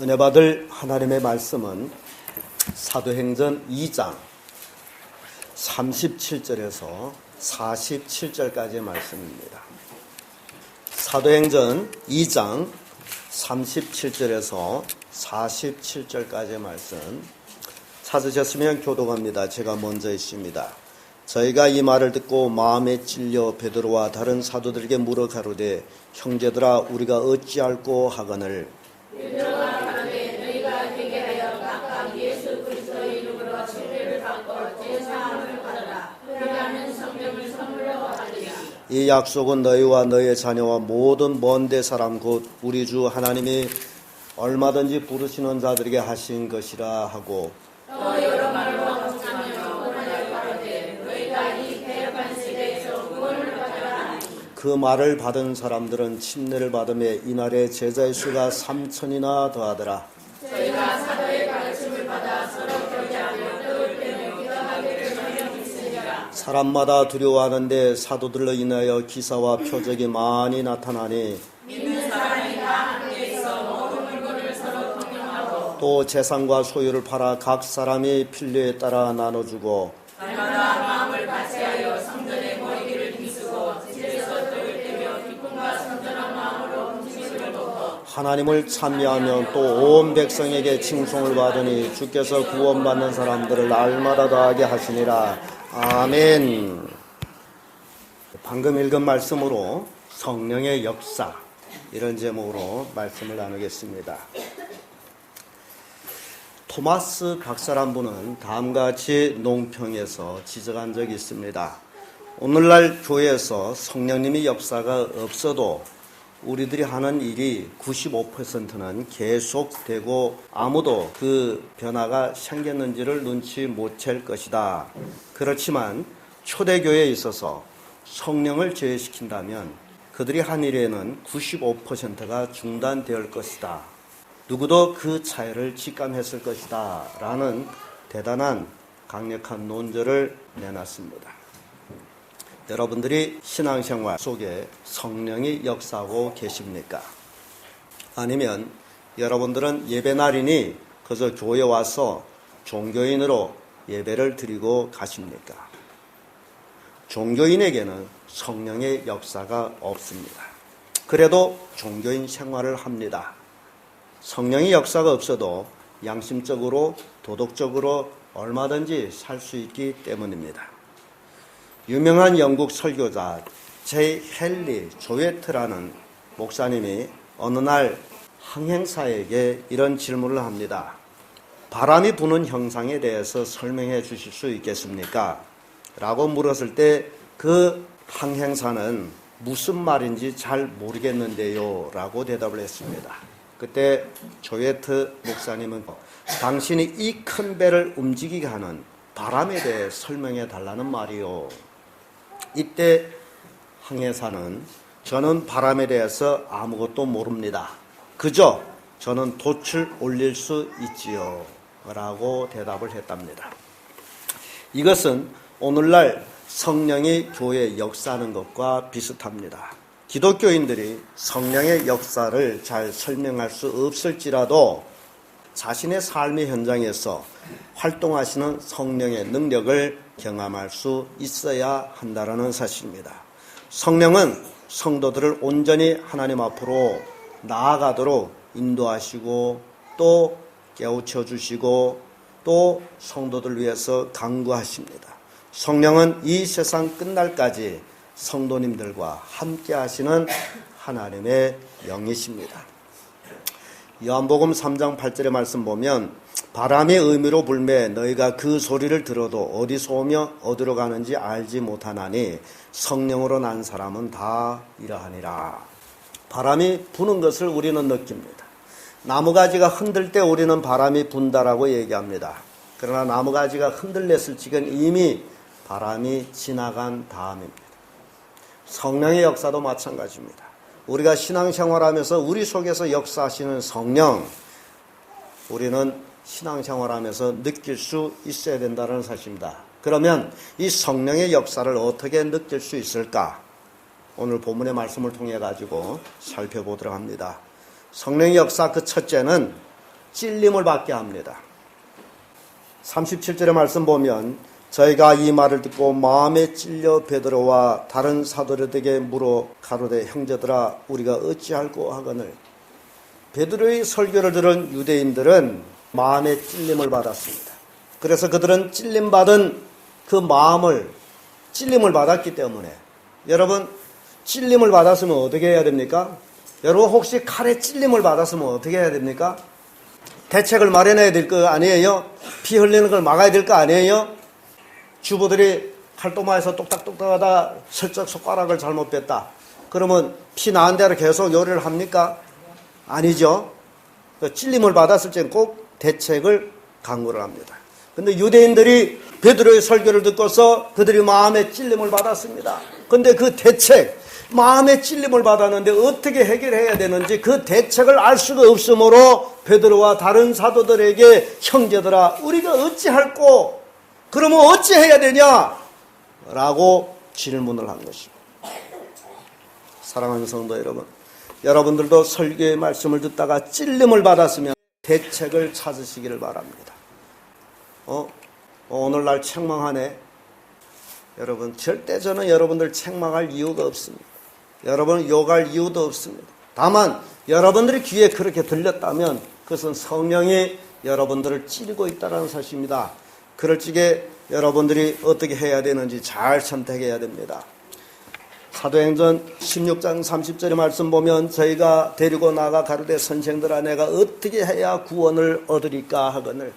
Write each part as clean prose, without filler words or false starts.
은혜 받을 하나님의 말씀은 사도행전 2장 37절에서 47절까지의 말씀입니다. 사도행전 2장 37절에서 47절까지의 말씀 찾으셨으면 교독합니다. 제가 먼저 있습니다. 저희가 이 말을 듣고 마음에 찔려 베드로와 다른 사도들에게 물어 가로되 형제들아 우리가 어찌할꼬 하거늘 베드로가 가로되 너희가 회개하여 각각 예수 그리스도의 이름으로 세례를 받고 제사함을 받으라. 그리하면 성령을 선물로 받으리라. 이 약속은 너희와 너희의 자녀와 모든 먼데 사람 곧 우리 주 하나님이 얼마든지 부르시는 자들에게 하신 것이라 하고 또 여러 말로 확증하며 원하여 가로되 너희가 이 패역한 세대에서 구원을 받으라 하니 그 말을 받은 사람들은 침례를 받음에 이날에 제자의 수가 3,000이나 더하더라. 저희가 사도의 가르침을 받아 서로 교제하며 떡을 떼며 기도하기를 전혀 있으니라. 사람마다 두려워하는데 사도들로 인하여 기사와 표적이 많이 나타나니 믿는 사람이 다 함께 있어 모든 물건을 서로 통용하고 또 재산과 소유를 팔아 각 사람이 필요에 따라 나눠주고 날마다 마음을 같이하여 성전에 모이기를 힘쓰고 집에서 떡을 떼며 기쁨과 선전한 마음으로 음식을 먹고 하나님을 찬미하며 또 온 백성에게 칭송을 받으니 주께서 구원받는 사람들을 날마다 더하게 하시니라. 아멘. 방금 읽은 말씀으로 성령의 역사 이런 제목으로 말씀을 나누겠습니다. 토마스 박사란 분은 다음과 같이 논평에서 지적한 적이 있습니다. 오늘날 교회에서 성령님의 역사가 없어도 우리들이 하는 일이 95%는 계속되고 아무도 그 변화가 생겼는지를 눈치 못 챌 것이다. 그렇지만 초대교회에 있어서 성령을 제외시킨다면 그들이 한 일에는 95%가 중단될 것이다. 누구도 그 차이를 직감했을 것이다. 라는 대단한 강력한 논조를 내놨습니다. 여러분들이 신앙생활 속에 성령이 역사하고 계십니까? 아니면 여러분들은 예배날이니 그저 교회 와서 종교인으로 예배를 드리고 가십니까? 종교인에게는 성령의 역사가 없습니다. 그래도 종교인 생활을 합니다. 성령의 역사가 없어도 양심적으로 도덕적으로 얼마든지 살 수 있기 때문입니다. 유명한 영국 설교자 제이 헨리 조웨트라는 목사님이 어느 날 항행사에게 이런 질문을 합니다. 바람이 부는 현상에 대해서 설명해 주실 수 있겠습니까? 라고 물었을 때 그 항행사는 무슨 말인지 잘 모르겠는데요 라고 대답을 했습니다. 그때 조웨트 목사님은 당신이 이 큰 배를 움직이게 하는 바람에 대해 설명해 달라는 말이요. 이때 항해사는 저는 바람에 대해서 아무것도 모릅니다. 그저 저는 돛을 올릴 수 있지요. 라고 대답을 했답니다. 이것은 오늘날 성령이 교회에 역사하는 것과 비슷합니다. 기독교인들이 성령의 역사를 잘 설명할 수 없을지라도 자신의 삶의 현장에서 활동하시는 성령의 능력을 경험할 수 있어야 한다는 사실입니다. 성령은 성도들을 온전히 하나님 앞으로 나아가도록 인도하시고 또 깨우쳐 주시고 또 성도들 위해서 간구하십니다. 성령은 이 세상 끝날까지 성도님들과 함께 하시는 하나님의 영이십니다. 요한복음 3장 8절의 말씀 보면 바람의 의미로 불매 너희가 그 소리를 들어도 어디서 오며 어디로 가는지 알지 못하나니 성령으로 난 사람은 다 이러하니라. 바람이 부는 것을 우리는 느낍니다. 나무가지가 흔들 때 우리는 바람이 분다라고 얘기합니다. 그러나 나무가지가 흔들렸을 적은 이미 바람이 지나간 다음입니다. 성령의 역사도 마찬가지입니다. 우리가 신앙생활하면서 우리 속에서 역사하시는 성령, 우리는 신앙생활하면서 느낄 수 있어야 된다는 사실입니다. 그러면 이 성령의 역사를 어떻게 느낄 수 있을까? 오늘 본문의 말씀을 통해 가지고 살펴보도록 합니다. 성령의 역사 그 첫째는 찔림을 받게 합니다. 37절의 말씀 보면 저희가 이 말을 듣고 마음에 찔려 베드로와 다른 사도들에게 물어 가로되 형제들아 우리가 어찌할꼬 하거늘. 베드로의 설교를 들은 유대인들은 마음에 찔림을 받았습니다. 그래서 그들은 찔림받은 그 마음을 찔림을 받았기 때문에 여러분 찔림을 받았으면 어떻게 해야 됩니까? 여러분 혹시 칼에 찔림을 받았으면 어떻게 해야 됩니까? 대책을 마련해야 될 거 아니에요? 피 흘리는 걸 막아야 될 거 아니에요? 주부들이 칼도마에서 똑딱똑딱하다 슬쩍 손가락을 잘못 뺐다. 그러면 피 나은 대로 계속 요리를 합니까? 아니죠. 찔림을 받았을 때는 꼭 대책을 강구를 합니다. 근데 유대인들이 베드로의 설교를 듣고서 그들이 마음에 찔림을 받았습니다. 근데 그 대책, 마음에 찔림을 받았는데 어떻게 해결해야 되는지 그 대책을 알 수가 없으므로 베드로와 다른 사도들에게 형제들아 우리가 어찌할꼬? 그러면 어찌해야 되냐? 라고 질문을 한 것입니다. 사랑하는 성도 여러분, 여러분들도 설교의 말씀을 듣다가 찔림을 받았으면 대책을 찾으시기를 바랍니다. 오늘날 책망하네. 여러분 절대 저는 여러분들 책망할 이유가 없습니다. 여러분을 욕할 이유도 없습니다. 다만 여러분들의 귀에 그렇게 들렸다면 그것은 성령이 여러분들을 찌르고 있다는 사실입니다. 그럴 적에 여러분들이 어떻게 해야 되는지 잘 선택해야 됩니다. 사도행전 16장 30절의 말씀 보면 저희가 데리고 나가 가로되 선생들아 내가 어떻게 해야 구원을 얻으리까 하거늘.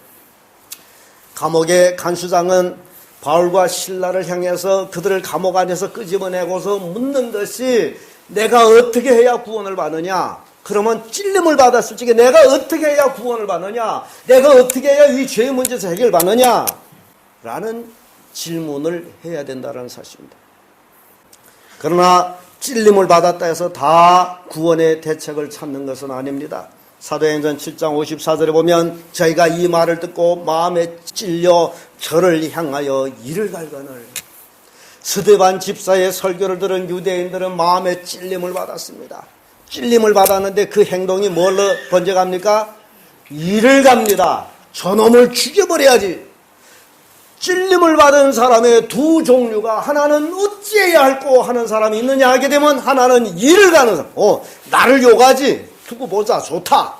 감옥의 간수장은 바울과 실라를 향해서 그들을 감옥 안에서 끄집어내고서 묻는 것이 내가 어떻게 해야 구원을 받느냐? 그러면 찔림을 받았을 적에 내가 어떻게 해야 구원을 받느냐? 내가 어떻게 해야 이 죄의 문제에서 해결받느냐? 라는 질문을 해야 된다는 사실입니다. 그러나 찔림을 받았다 해서 다 구원의 대책을 찾는 것은 아닙니다. 사도행전 7장 54절에 보면 저희가 이 말을 듣고 마음에 찔려 저를 향하여 이를 갈거늘. 스데반 집사의 설교를 들은 유대인들은 마음에 찔림을 받았습니다. 찔림을 받았는데 그 행동이 뭘로 번져갑니까? 이를 갑니다. 저놈을 죽여버려야지. 찔림을 받은 사람의 두 종류가 하나는 어찌해야 할꼬 하는 사람이 있느냐 하게 되면 하나는 이를 가는 사람. 나를 욕하지. 두고 보자. 좋다.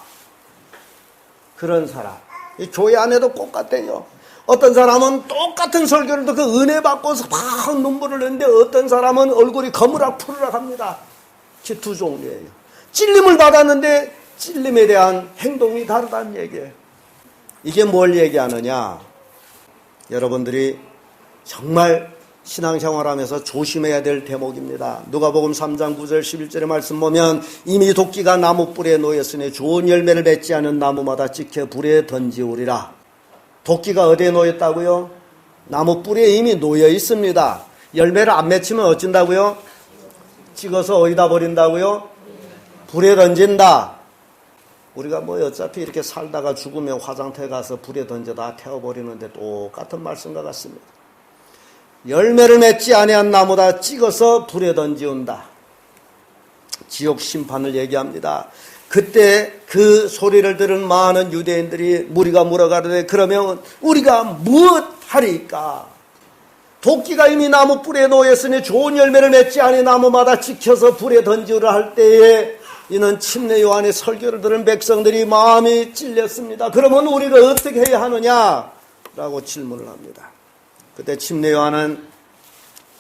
그런 사람. 이 교회 안에도 똑같대요. 어떤 사람은 똑같은 설교를 듣고 은혜 받고서 막 눈물을 내는데 어떤 사람은 얼굴이 거무락 푸르락 합니다. 그 두 종류예요. 찔림을 받았는데 찔림에 대한 행동이 다르다는 얘기예요. 이게 뭘 얘기하느냐? 여러분들이 정말 신앙생활하면서 조심해야 될 대목입니다. 누가복음 3장 9절 11절의 말씀 보면 이미 도끼가 나무 뿔에 놓였으니 좋은 열매를 맺지 않은 나무마다 찍혀 불에 던지우리라. 도끼가 어디에 놓였다고요? 나무 뿔에 이미 놓여 있습니다. 열매를 안 맺히면 어쩐다고요? 찍어서 어디다 버린다고요? 불에 던진다. 우리가 뭐 어차피 이렇게 살다가 죽으면 화장터에 가서 불에 던져 다 태워버리는데 똑같은 말씀과 같습니다. 열매를 맺지 아니한 나무다 찍어서 불에 던지운다. 지옥 심판을 얘기합니다. 그때 그 소리를 들은 많은 유대인들이 무리가 물어가르되 그러면 우리가 무엇하리까? 도끼가 이미 나무 뿔에 놓였으니 좋은 열매를 맺지 아니 나무마다 찍혀서 불에 던지우라 할 때에 이는 침례 요한의 설교를 들은 백성들이 마음이 찔렸습니다. 그러면 우리가 어떻게 해야 하느냐? 라고 질문을 합니다. 그때 침례 요한은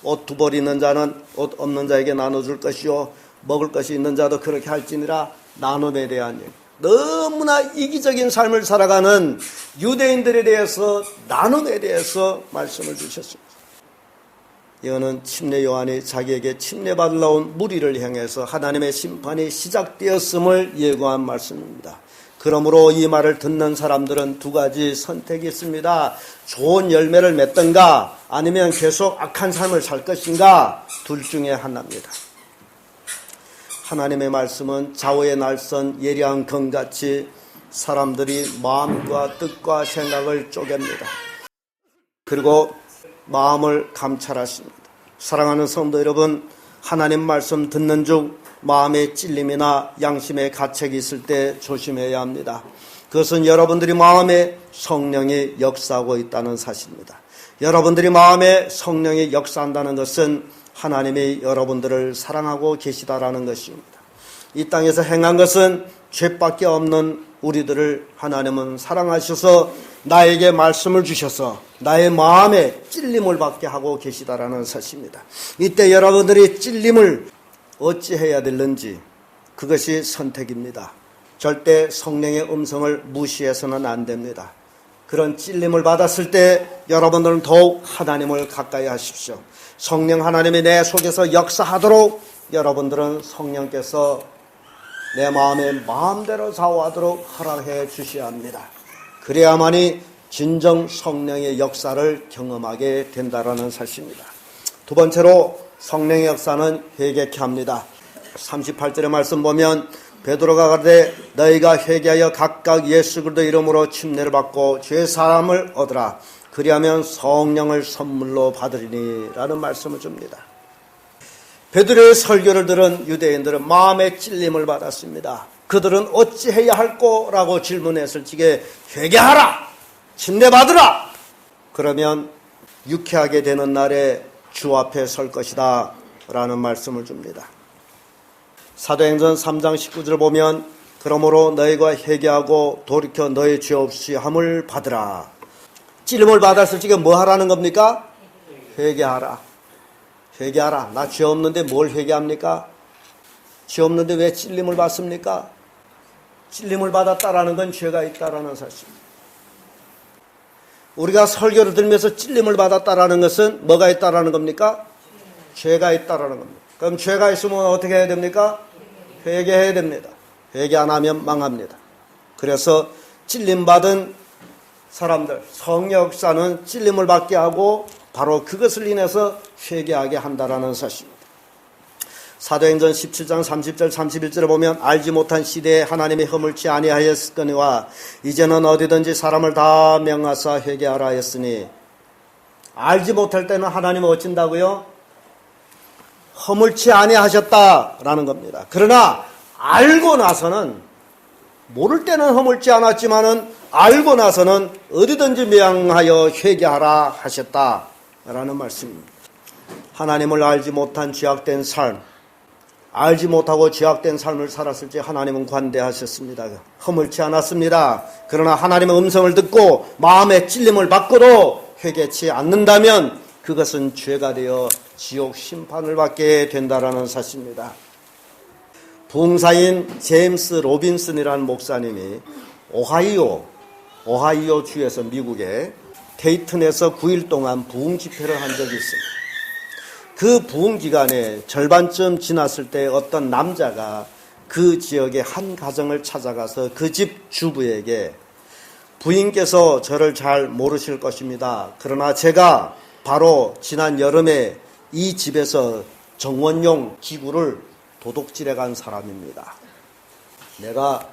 옷 두 벌 있는 자는 옷 없는 자에게 나눠줄 것이요 먹을 것이 있는 자도 그렇게 할지니라. 나눔에 대한 얘기. 너무나 이기적인 삶을 살아가는 유대인들에 대해서 나눔에 대해서 말씀을 주셨습니다. 이거는 침례 요한이 자기에게 침례받으러 온 무리를 향해서 하나님의 심판이 시작되었음을 예고한 말씀입니다. 그러므로 이 말을 듣는 사람들은 두 가지 선택이 있습니다. 좋은 열매를 맺든가 아니면 계속 악한 삶을 살 것인가, 둘 중에 하나입니다. 하나님의 말씀은 좌우의 날선 예리한 검같이 사람들이 마음과 뜻과 생각을 쪼갭니다. 그리고 마음을 감찰하십니다. 사랑하는 성도 여러분, 하나님 말씀 듣는 중 마음의 찔림이나 양심의 가책이 있을 때 조심해야 합니다. 그것은 여러분들이 마음에 성령이 역사하고 있다는 사실입니다. 여러분들이 마음에 성령이 역사한다는 것은 하나님이 여러분들을 사랑하고 계시다라는 것입니다. 이 땅에서 행한 것은 죄밖에 없는 우리들을 하나님은 사랑하셔서 나에게 말씀을 주셔서 나의 마음에 찔림을 받게 하고 계시다라는 사실입니다. 이때 여러분들이 찔림을 어찌해야 되는지 그것이 선택입니다. 절대 성령의 음성을 무시해서는 안 됩니다. 그런 찔림을 받았을 때 여러분들은 더욱 하나님을 가까이 하십시오. 성령 하나님이 내 속에서 역사하도록 여러분들은 성령께서 내 마음에 마음대로 좌우하도록 허락해 주셔야 합니다. 그래야만이 진정 성령의 역사를 경험하게 된다라는 사실입니다. 두 번째로 성령의 역사는 회개케 합니다. 38절의 말씀 보면 베드로가 가되 너희가 회개하여 각각 예수 그리스도 이름으로 침례를 받고 죄 사함을 얻으라. 그리하면 성령을 선물로 받으리니 라는 말씀을 줍니다. 베드로의 설교를 들은 유대인들은 마음의 찔림을 받았습니다. 그들은 어찌해야 할꼬라고 질문했을 적에 회개하라! 침례 받으라! 그러면 유쾌하게 되는 날에 주 앞에 설 것이다 라는 말씀을 줍니다. 사도행전 3장 19절을 보면 그러므로 너희가 회개하고 돌이켜 너희 죄 없이 함을 받으라. 찔림을 받았을 적에 뭐 하라는 겁니까? 회개하라. 회개하라. 나 죄 없는데 뭘 회개합니까? 죄 없는데 왜 찔림을 받습니까? 찔림을 받았다라는 건 죄가 있다라는 사실입니다. 우리가 설교를 들으면서 찔림을 받았다라는 것은 뭐가 있다라는 겁니까? 죄가 있다라는 겁니다. 그럼 죄가 있으면 어떻게 해야 됩니까? 회개해야 됩니다. 회개 안 하면 망합니다. 그래서 찔림받은 사람들, 성령 역사는 찔림을 받게 하고 바로 그것을 인해서 회개하게 한다라는 사실입니다. 사도행전 17장 30절 31절에 보면 알지 못한 시대에 하나님이 허물지 아니하였거니와 이제는 어디든지 사람을 다 명하사 회개하라 했으니 알지 못할 때는 하나님은 어쩐다고요? 허물지 아니하셨다라는 겁니다. 그러나 알고 나서는 모를 때는 허물지 않았지만은 알고 나서는 어디든지 명하여 회개하라 하셨다라는 말씀입니다. 하나님을 알지 못한 죄악된 삶, 알지 못하고 죄악된 삶을 살았을 때 하나님은 관대하셨습니다. 허물지 않았습니다. 그러나 하나님의 음성을 듣고 마음의 찔림을 받고도 회개치 않는다면 그것은 죄가 되어 지옥 심판을 받게 된다라는 사실입니다. 부흥사인 제임스 로빈슨이라는 목사님이 오하이오 주에서 미국의 데이튼에서 9일 동안 부흥 집회를 한 적이 있습니다. 그 부흥 기간에 절반쯤 지났을 때 어떤 남자가 그 지역의 한 가정을 찾아가서 그 집 주부에게 부인께서 저를 잘 모르실 것입니다. 그러나 제가 바로 지난 여름에 이 집에서 정원용 기구를 도둑질해 간 사람입니다. 내가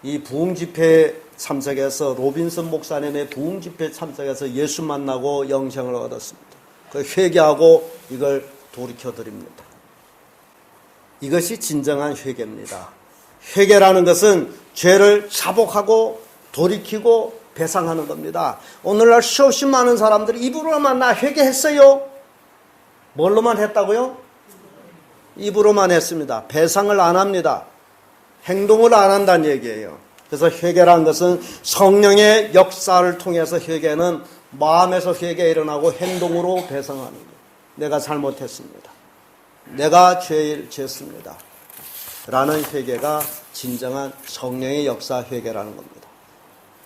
이 부흥 집회 참석해서 로빈슨 목사님의 부흥 집회 참석해서 예수 만나고 영생을 얻었습니다. 그 회개하고 이걸 돌이켜드립니다. 이것이 진정한 회개입니다. 회개라는 것은 죄를 자복하고 돌이키고 배상하는 겁니다. 오늘날 수없이 많은 사람들이 입으로만 나 회개했어요. 뭘로만 했다고요? 입으로만 했습니다. 배상을 안 합니다. 행동을 안 한다는 얘기예요. 그래서 회개라는 것은 성령의 역사를 통해서 회개는 마음에서 회개가 일어나고 행동으로 배상하는 거예요. 내가 잘못했습니다. 내가 죄를 지었습니다. 라는 회개가 진정한 성령의 역사 회개라는 겁니다.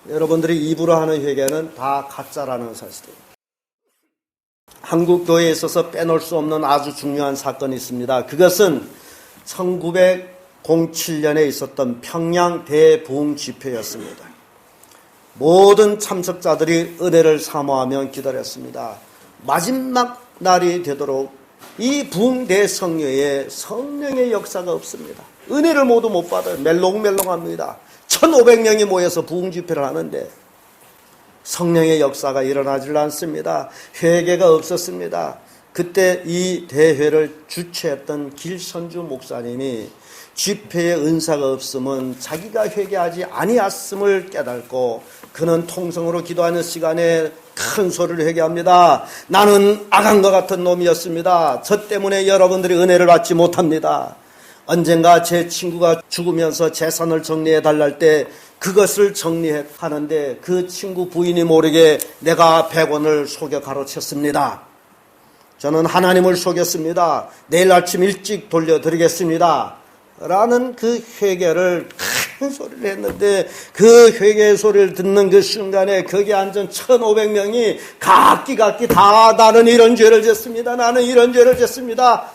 여러분들이 입으로 하는 회개는 다 가짜라는 사실입니다. 한국 교회에 있어서 빼놓을 수 없는 아주 중요한 사건이 있습니다. 그것은 1907년에 있었던 평양 대부흥 집회였습니다. 모든 참석자들이 은혜를 사모하며 기다렸습니다. 마지막 날이 되도록 이 부흥 대성회에 성령의 역사가 없습니다. 은혜를 모두 못 받아요. 멜롱멜롱합니다. 1500명이 모여서 부흥 집회를 하는데 성령의 역사가 일어나질 않습니다. 회개가 없었습니다. 그때 이 대회를 주최했던 길선주 목사님이 집회에 은사가 없으면 자기가 회개하지 아니했음을 깨닫고 그는 통성으로 기도하는 시간에 큰 소리를 회개합니다. 나는 악한과 같은 놈이었습니다. 저 때문에 여러분들이 은혜를 받지 못합니다. 언젠가 제 친구가 죽으면서 재산을 정리해 달랄 때 그것을 정리하는데 그 친구 부인이 모르게 내가 100원을 속여 가로챘습니다. 저는 하나님을 속였습니다. 내일 아침 일찍 돌려드리겠습니다. 라는 그 회개를 큰 소리를 했는데 그 회개의 소리를 듣는 그 순간에 거기 앉은 1500명이 각기 다 나는 이런 죄를 졌습니다. 나는 이런 죄를 졌습니다.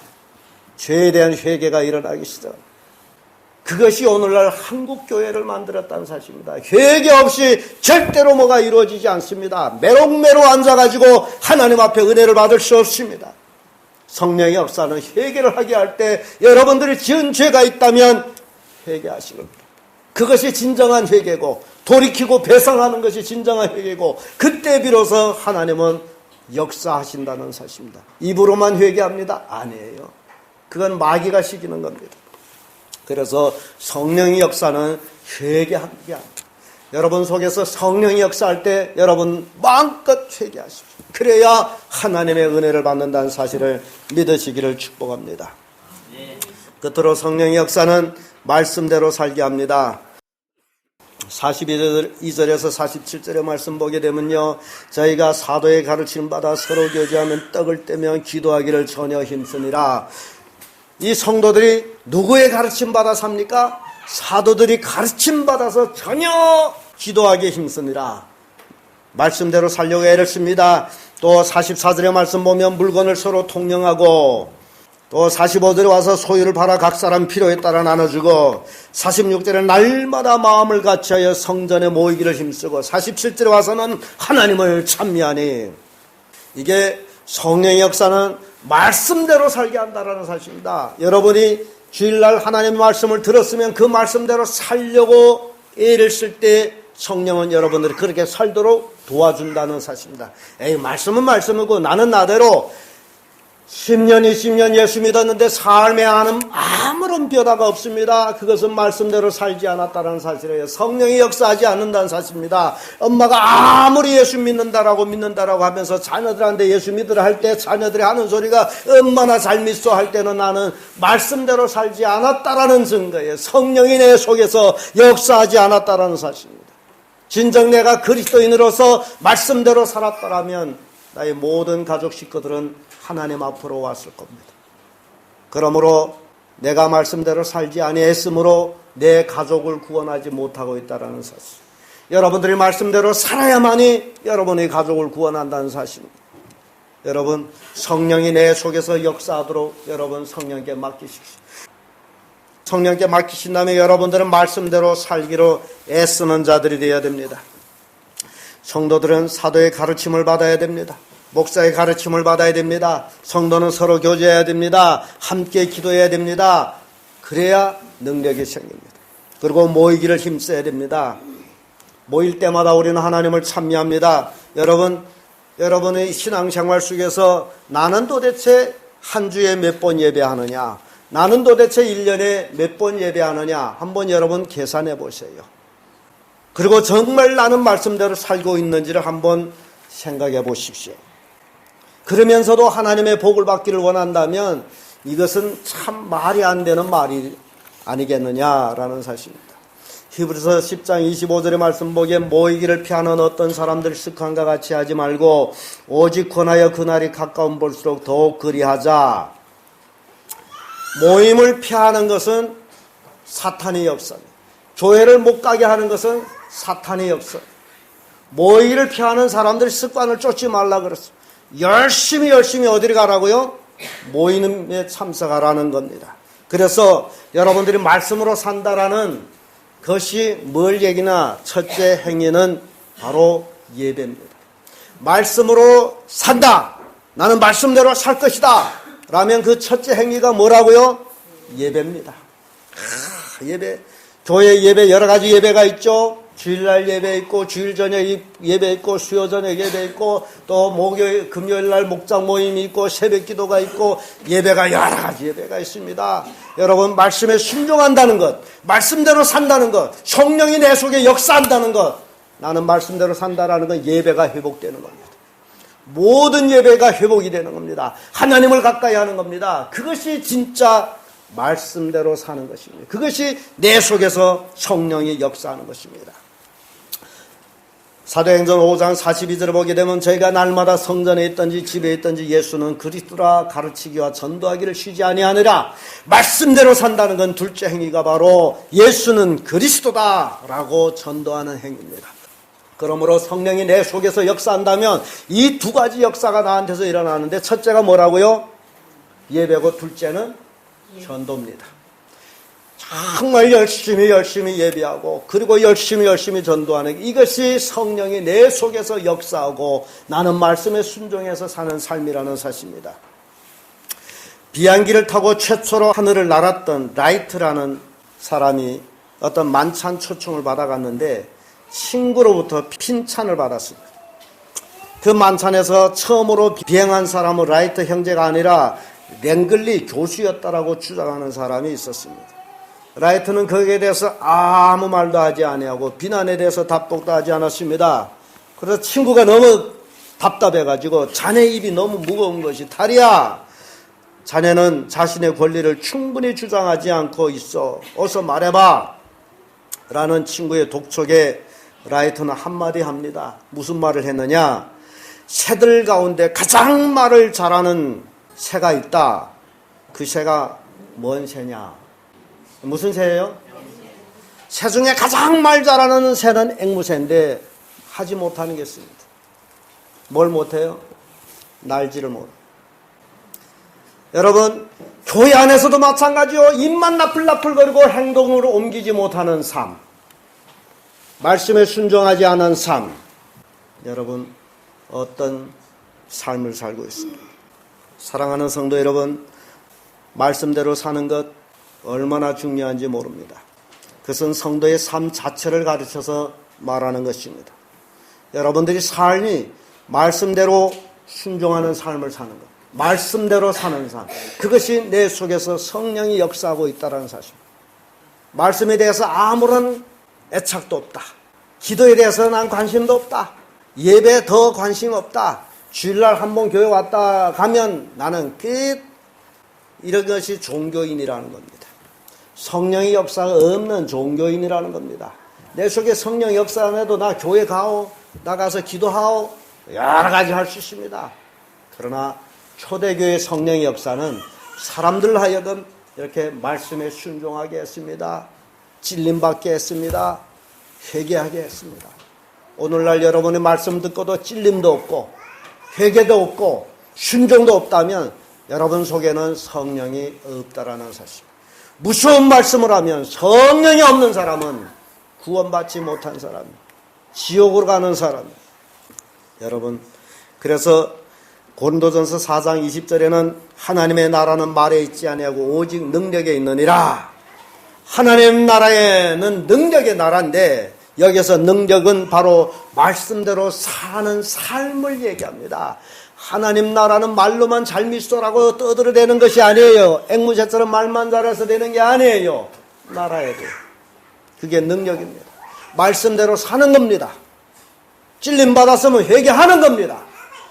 죄에 대한 회개가 일어나기 시작. 그것이 오늘날 한국교회를 만들었다는 사실입니다. 회개 없이 절대로 뭐가 이루어지지 않습니다. 메롱메롱 앉아가지고 하나님 앞에 은혜를 받을 수 없습니다. 성령의 역사는 회개를 하게 할 때 여러분들이 지은 죄가 있다면 회개하시는 겁니다. 그것이 진정한 회개고 돌이키고 배상하는 것이 진정한 회개고 그때 비로소 하나님은 역사하신다는 사실입니다. 입으로만 회개합니다? 아니에요. 그건 마귀가 시키는 겁니다. 그래서 성령의 역사는 회개하는 게 아닙니다. 여러분 속에서 성령이 역사할 때 여러분 마음껏 회개하십시오. 그래야 하나님의 은혜를 받는다는 사실을 믿으시기를 축복합니다. 끝으로 성령의 역사는 말씀대로 살게 합니다. 42절에서 47절의 말씀 보게 되면요, 저희가 사도의 가르침을 받아 서로 교제하면 떡을 떼며 기도하기를 전혀 힘쓰니라. 이 성도들이 누구의 가르침 받아 삽니까? 사도들이 가르침 받아서 전혀 기도하기에 힘쓰니라. 말씀대로 살려고 애를 씁니다. 또 44절의 말씀 보면 물건을 서로 통용하고, 또 45절에 와서 소유를 팔아 각 사람 필요에 따라 나눠주고, 46절에 날마다 마음을 같이하여 성전에 모이기를 힘쓰고, 47절에 와서는 하나님을 찬미하니. 이게 성령의 역사는 말씀대로 살게 한다는 사실입니다. 여러분이 주일날 하나님의 말씀을 들었으면 그 말씀대로 살려고 애를 쓸 때 성령은 여러분들이 그렇게 살도록 도와준다는 사실입니다. 말씀은 말씀이고 나는 나대로 10년, 20년 예수 믿었는데 삶에 아무런 변화가 없습니다. 그것은 말씀대로 살지 않았다는 사실이에요. 성령이 역사하지 않는다는 사실입니다. 엄마가 아무리 예수 믿는다라고 하면서 자녀들한테 예수 믿으라 할 때 자녀들이 하는 소리가 엄마나 잘 믿소 할 때는 나는 말씀대로 살지 않았다라는 증거예요. 성령이 내 속에서 역사하지 않았다라는 사실입니다. 진정 내가 그리스도인으로서 말씀대로 살았더라면 나의 모든 가족 식구들은 하나님 앞으로 왔을 겁니다. 그러므로 내가 말씀대로 살지 아니했으므로 내 가족을 구원하지 못하고 있다는 사실. 여러분들이 말씀대로 살아야만이 여러분의 가족을 구원한다는 사실입니다. 여러분 성령이 내 속에서 역사하도록 여러분 성령께 맡기십시오. 성령께 맡기신 다음에 여러분들은 말씀대로 살기로 애쓰는 자들이 되어야 됩니다. 성도들은 사도의 가르침을 받아야 됩니다. 목사의 가르침을 받아야 됩니다. 성도는 서로 교제해야 됩니다. 함께 기도해야 됩니다. 그래야 능력이 생깁니다. 그리고 모이기를 힘써야 됩니다. 모일 때마다 우리는 하나님을 찬미합니다. 여러분의 신앙생활 속에서 나는 도대체 한 주에 몇 번 예배하느냐? 나는 도대체 1년에 몇 번 예배하느냐? 한번 여러분 계산해 보세요. 그리고 정말 나는 말씀대로 살고 있는지를 한번 생각해 보십시오. 그러면서도 하나님의 복을 받기를 원한다면 이것은 참 말이 안 되는 말이 아니겠느냐라는 사실입니다. 히브리서 10장 25절의 말씀 보기에 모이기를 피하는 어떤 사람들 습관과 같이 하지 말고 오직 권하여 그날이 가까운 볼수록 더욱 그리하자. 모임을 피하는 것은 사탄의 역사입니다. 교회를 못 가게 하는 것은 사탄의 역사. 모이기를 피하는 사람들 습관을 쫓지 말라 그랬어요. 열심히 어디를 가라고요? 모임에 참석하라는 겁니다. 그래서 여러분들이 말씀으로 산다라는 것이 뭘 얘기나 첫째 행위는 바로 예배입니다. 말씀으로 산다. 나는 말씀대로 살 것이다. 라면 그 첫째 행위가 뭐라고요? 예배입니다. 예배. 교회 예배 여러 가지 예배가 있죠. 주일날 예배 있고 주일 저녁 예배 있고 수요 저녁 예배 있고 또 목요일 금요일 날 목장 모임이 있고 새벽 기도가 있고 예배가 여러 가지 예배가 있습니다. 여러분 말씀에 순종한다는 것, 말씀대로 산다는 것, 성령이 내 속에 역사한다는 것, 나는 말씀대로 산다라는 건 예배가 회복되는 겁니다. 모든 예배가 회복이 되는 겁니다. 하나님을 가까이 하는 겁니다. 그것이 진짜 말씀대로 사는 것입니다. 그것이 내 속에서 성령이 역사하는 것입니다. 사도행전 5장 42절을 보게 되면 저희가 날마다 성전에 있든지 집에 있든지 예수는 그리스도라 가르치기와 전도하기를 쉬지 아니하느라, 말씀대로 산다는 건 둘째 행위가 바로 예수는 그리스도다라고 전도하는 행위입니다. 그러므로 성령이 내 속에서 역사한다면 이 두 가지 역사가 나한테서 일어나는데, 첫째가 뭐라고요? 예배고 둘째는 전도입니다. 정말 열심히 예배하고 그리고 열심히 전도하는, 이것이 성령이 내 속에서 역사하고 나는 말씀에 순종해서 사는 삶이라는 사실입니다. 비행기를 타고 최초로 하늘을 날았던 라이트라는 사람이 어떤 만찬 초청을 받아갔는데 친구로부터 핀찬을 받았습니다. 그 만찬에서 처음으로 비행한 사람은 라이트 형제가 아니라 랭글리 교수였다라고 주장하는 사람이 있었습니다. 라이트는 거기에 대해서 아무 말도 하지 아니하고 비난에 대해서 답독도 하지 않았습니다. 그래서 친구가 너무 답답해가지고, 자네 입이 너무 무거운 것이 탈이야. 자네는 자신의 권리를 충분히 주장하지 않고 있어. 어서 말해봐. 라는 친구의 독촉에 라이트는 한마디 합니다. 무슨 말을 했느냐? 새들 가운데 가장 말을 잘하는 새가 있다. 그 새가 뭔 새냐? 무슨 새예요? 새 중에 가장 말 잘하는 새는 앵무새인데 하지 못하는 게 있습니다. 뭘 못해요? 날지를 못해요. 여러분, 교회 안에서도 마찬가지요. 입만 나풀나풀거리고 행동으로 옮기지 못하는 삶, 말씀에 순종하지 않은 삶, 여러분 어떤 삶을 살고 있습니다. 사랑하는 성도 여러분, 말씀대로 사는 것 얼마나 중요한지 모릅니다. 그것은 성도의 삶 자체를 가르쳐서 말하는 것입니다. 여러분들이 삶이 말씀대로 순종하는 삶을 사는 것, 말씀대로 사는 삶, 그것이 내 속에서 성령이 역사하고 있다는 사실입니다. 말씀에 대해서 아무런 애착도 없다. 기도에 대해서 난 관심도 없다. 예배에 더 관심 없다. 주일날 한 번 교회 왔다 가면 나는 이런 것이 종교인이라는 겁니다. 성령의 역사가 없는 종교인이라는 겁니다. 내 속에 성령 역사 안 해도 나 교회 가오, 나가서 기도하오, 여러 가지 할 수 있습니다. 그러나 초대교회 성령의 역사는 사람들 하여금 이렇게 말씀에 순종하게 했습니다. 찔림받게 했습니다. 회개하게 했습니다. 오늘날 여러분의 말씀 듣고도 찔림도 없고 회개도 없고 순종도 없다면 여러분 속에는 성령이 없다라는 사실. 무서운 말씀을 하면 성령이 없는 사람은 구원받지 못한 사람, 지옥으로 가는 사람. 여러분, 그래서 고린도전서 4장 20절에는 하나님의 나라는 말에 있지 아니하고 오직 능력에 있느니라. 하나님 나라에는 능력의 나라인데 여기서 능력은 바로 말씀대로 사는 삶을 얘기합니다. 하나님 나라는 말로만 잘 믿소라고 떠들어대는 것이 아니에요. 앵무새처럼 말만 잘해서 되는 게 아니에요. 나라에도. 그게 능력입니다. 말씀대로 사는 겁니다. 찔림받았으면 회개하는 겁니다.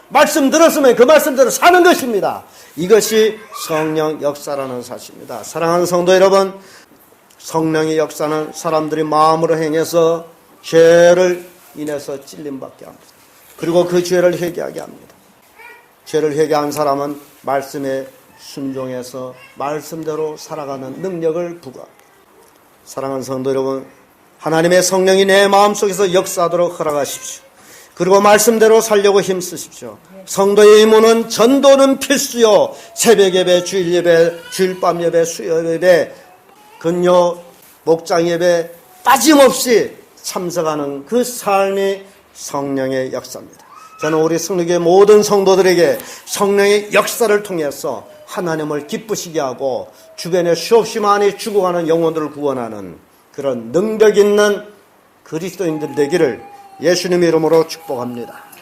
말씀 들었으면 그 말씀대로 사는 것입니다. 이것이 성령 역사라는 사실입니다. 사랑하는 성도 여러분, 성령의 역사는 사람들이 마음으로 행해서 죄를 인해서 찔림받게 합니다. 그리고 그 죄를 회개하게 합니다. 죄를 회개한 사람은 말씀에 순종해서 말씀대로 살아가는 능력을 부과합니다. 사랑하는 성도 여러분, 하나님의 성령이 내 마음속에서 역사하도록 허락하십시오. 그리고 말씀대로 살려고 힘쓰십시오. 성도의 의무는 전도는 필수요. 새벽 예배, 주일 예배, 주일밤 예배, 수요 예배, 근요, 목장 예배 빠짐없이 참석하는 그 삶이 성령의 역사입니다. 저는 우리 성령의 모든 성도들에게 성령의 역사를 통해서 하나님을 기쁘시게 하고 주변에 수없이 많이 죽어가는 영혼들을 구원하는 그런 능력 있는 그리스도인들 되기를 예수님의 이름으로 축복합니다.